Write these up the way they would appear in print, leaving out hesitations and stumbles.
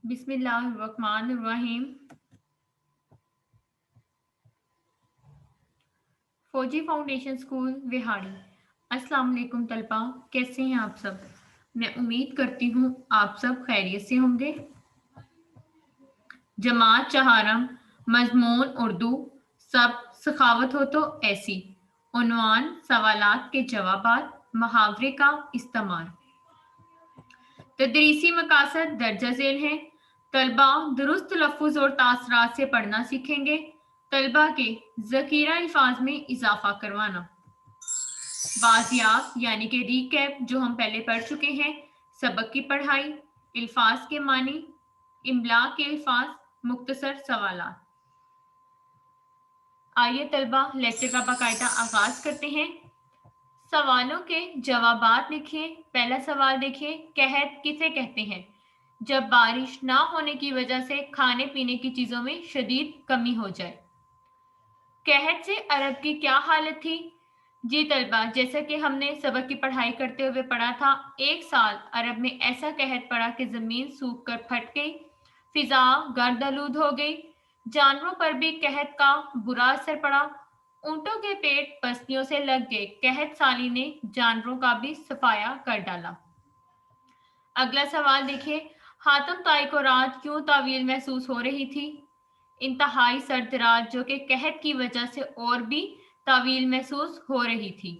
बिस्मिल्लाहिर्रहमानिर्रहीम। फौजी foundation school Vehari. अस्सलाम वालेकुम तलबा, कैसे हैं आप सब? मैं उम्मीद करती हूँ आप सब खैरियत से होंगे। जमात चहारम, मजमून उर्दू, सब सखावत हो तो ऐसी। उन्वान सवालात के जवाबात, मुहावरे का इस्तेमाल। तदरीसी मकासद दर्जा झेल हैं। तलबा दुरुस्त लफ्ज़ और तासरात से पढ़ना सीखेंगे। तलबा के ज़खीरा अल्फाज में इजाफा करवाना। बाजियाब यानी कि रीकैप जो हम पहले पढ़ चुके हैं। सबक की पढ़ाई, अल्फाज के मानी, इमला के अल्फाज, मुख्तसर सवालात। आइए तलबा लेक्चर का बाकायदा आगाज करते हैं। सवालों के जवाबात लिखिए। पहला सवाल देखिए, कहत किसे कहते हैं? जब बारिश ना होने की वजह से खाने पीने की चीजों में शदीद कमी हो जाए। कहत से अरब की क्या हालत थी? जी तलबा, जैसा कि हमने सबक की पढ़ाई करते हुए पढ़ा था, एक साल अरब में ऐसा कहत पड़ा कि जमीन सूख कर फट गई, फिजा गर्द-आलूद हो गई, जानवरों पर भी कहत का बुरा असर पड़ा, ऊंटों के पेट पसलियों से लग गए। कहत साली ने जानवरों का भी सफाया कर डाला। अगला सवाल देखिए, हातम ताई को रात क्यों तावील महसूस हो रही थी? इंतहाई सर्द रात जो कि कहत की वजह से और भी तावील महसूस हो रही थी।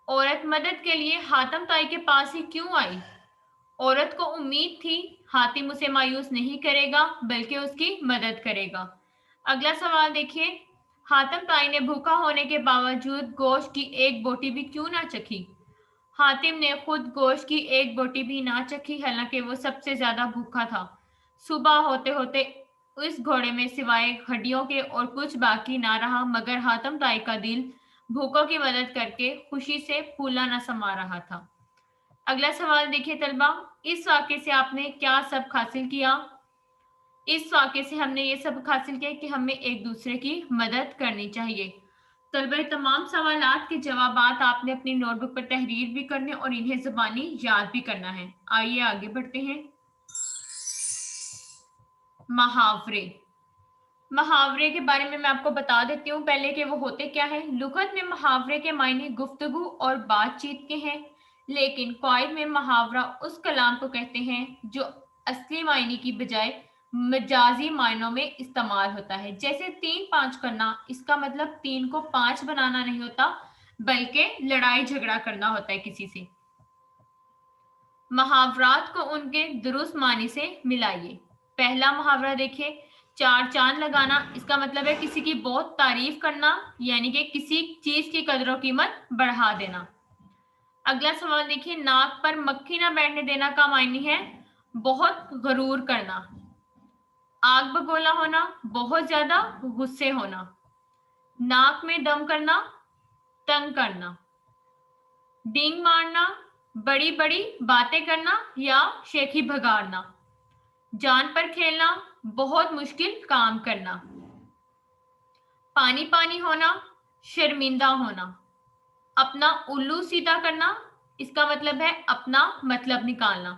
औरत मदद के लिए हातम ताई के पास ही क्यों आई? औरत को उम्मीद थी हातिम उसे मायूस नहीं करेगा बल्कि उसकी मदद करेगा। अगला सवाल देखिए, हातिम ताई ने भूखा होने के बावजूद गोश्त की एक बोटी भी क्यों ना चखी? हातिम ने खुद गोश्त की एक बोटी भी ना चखी, हालांकि वो सबसे ज्यादा भूखा था। सुबह होते होते इस घोड़े में सिवाय हड्डियों के और कुछ बाकी ना रहा, मगर हातिम ताई का दिल भूखों की मदद करके खुशी से फूला न समा रहा था। अगला सवाल देखिए तलबा, इस वाक्य से आपने क्या सबक हासिल किया? इस वाक्य से हमने ये सबक हासिल किया कि हमें एक दूसरे की मदद करनी चाहिए। तलबा तमाम सवालात के जवाबात आपने अपनी नोटबुक पर तहरीर भी करने और इन्हें ज़बानी याद भी करना है। आइए आगे बढ़ते हैं। मुहावरे। मुहावरे के बारे में मैं आपको बता देती हूँ पहले कि वो होते क्या है। लुगत में मुहावरे के मायने गुफ्तगू और बातचीत के हैं, लेकिन क़वाइद में मुहावरा उस कलाम को कहते हैं जो असली मायने की बजाय मजाजी मायनों में इस्तेमाल होता है। जैसे 3-5 करना, इसका मतलब 3 को 5 बनाना नहीं होता, बल्कि लड़ाई झगड़ा करना होता है किसी से। मुहावरात को उनके दुरुस्त मानी से मिलाइए। पहला मुहावरा देखिए, चार चांद लगाना, इसका मतलब है किसी की बहुत तारीफ करना, यानी कि किसी चीज की कदर कीमत बढ़ा देना। अगला सवाल देखिए, नाक पर मक्खी ना बैठने देना का मायने है बहुत गरूर करना, आग बगोला होना, बहुत ज्यादा गुस्से होना, नाक में दम करना, तंग करना, डींग मारना, बड़ी बड़ी बातें करना या शेखी भगाड़ना, जान पर खेलना, बहुत मुश्किल काम करना, पानी पानी होना, शर्मिंदा होना, अपना उल्लू सीधा करना, इसका मतलब है अपना मतलब निकालना।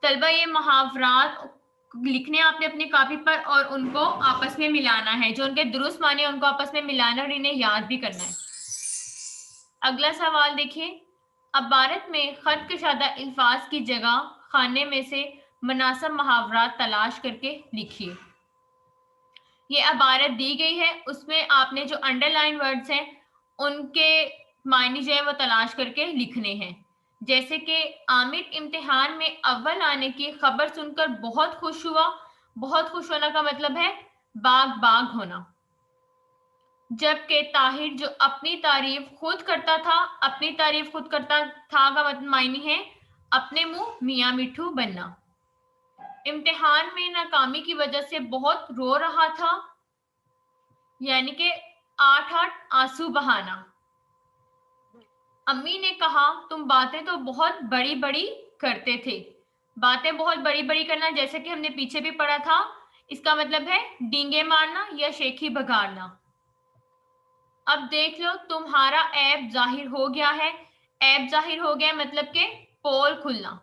तलबा ये मुहावरात लिखने आपने अपनी कॉपी पर और उनको आपस में मिलाना है, जो उनके दुरुस्त माने उनको आपस में मिलाना और इन्हें याद भी करना है। अगला सवाल देखिए, अबारत में खत कशादा अल्फाज की जगह खाने में से मुनासिब मुहावरात तलाश करके लिखिए। ये अबारत दी गई है, उसमें आपने जो अंडरलाइन वर्ड्स हैं उनके मायने जो है वो तलाश करके लिखने हैं। जैसे कि आमिर इम्तिहान में अव्वल आने की खबर सुनकर बहुत खुश हुआ। बहुत खुश होना का मतलब है बाग बाग होना। जबकि ताहिर जो अपनी तारीफ खुद करता था, अपनी तारीफ खुद करता था का मतलब मायने है अपने मुंह मियाँ मिठू बनना। इम्तिहान में नाकामी की वजह से बहुत रो रहा था, यानी कि 8-8 आंसू बहाना। अम्मी ने कहा तुम बातें तो बहुत बड़ी बड़ी करते थे। बातें बहुत बड़ी बड़ी करना, जैसे कि हमने पीछे भी पढ़ा था, इसका मतलब है डींगे मारना या शेखी भगाड़ना। अब देख लो तुम्हारा ऐब जाहिर हो गया है। ऐब जाहिर हो गया मतलब के पोल खुलना।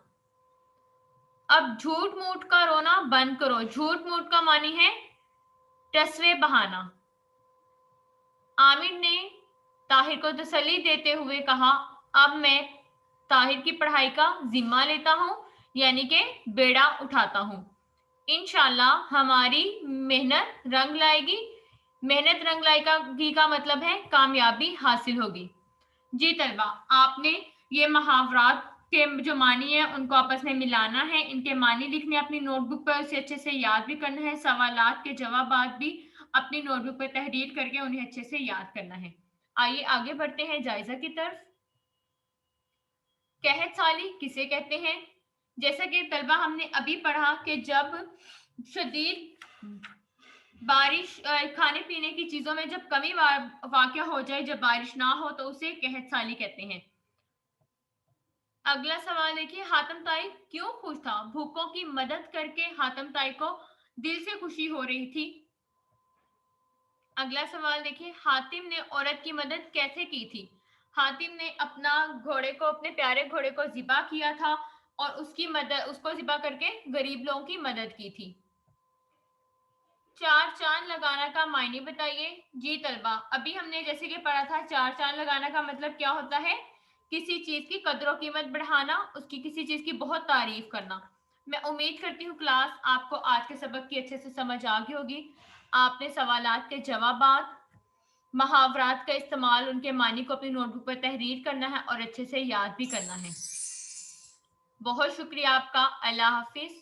अब झूठ मूठ का रोना बंद करो। झूठ मूठ का मानी है टसवे बहाना। आमिर ने ताहिर को तसल्ली देते हुए कहा, अब मैं ताहिर की पढ़ाई का जिम्मा लेता हूँ, यानी कि बेड़ा उठाता हूँ। इंशाल्लाह हमारी मेहनत रंग लाएगी। मेहनत रंग लाएगी का मतलब है कामयाबी हासिल होगी। जी तलबा, आपने ये मुहावरात के जो मानी है उनको आपस में मिलाना है, इनके मानी लिखने अपनी नोटबुक पर, उसे अच्छे से याद भी करना है, सवालात के जवाबात भी अपनी नोटबुक पर तहरीर करके उन्हें अच्छे से याद करना है। आइए आगे बढ़ते हैं जायजा की तरफ। कहत साली किसे कहते हैं? जैसा कि तलबा हमने अभी पढ़ा कि जब शदीद बारिश, खाने पीने की चीजों में जब कमी वाक़या हो जाए, जब बारिश ना हो, तो उसे कहत साली कहते हैं। अगला सवाल देखिए, हातिम ताई क्यों खुश था? भूखों की मदद करके हातिम ताई को दिल से खुशी हो रही थी। अगला सवाल देखिए, हातिम ने औरत की मदद कैसे की थी? हातिम ने अपने प्यारे घोड़े को ज़िबा किया था और उसको ज़िबा करके गरीब लोगों की मदद की थी। चार चांद लगाना का मायने बताइए। जी तलबा, अभी हमने जैसे कि पढ़ा था, चार चांद लगाना का मतलब क्या होता है? किसी चीज की कदर कीमत बढ़ाना, उसकी किसी चीज की बहुत तारीफ करना। मैं उम्मीद करती हूँ क्लास आपको आज के सबक की अच्छे से समझ आ गई होगी। आपने सवालात के जवाबात, मुहावरात का इस्तेमाल, उनके मानी को अपनी नोटबुक पर तहरीर करना है और अच्छे से याद भी करना है। बहुत शुक्रिया आपका। अल्लाह हाफिज।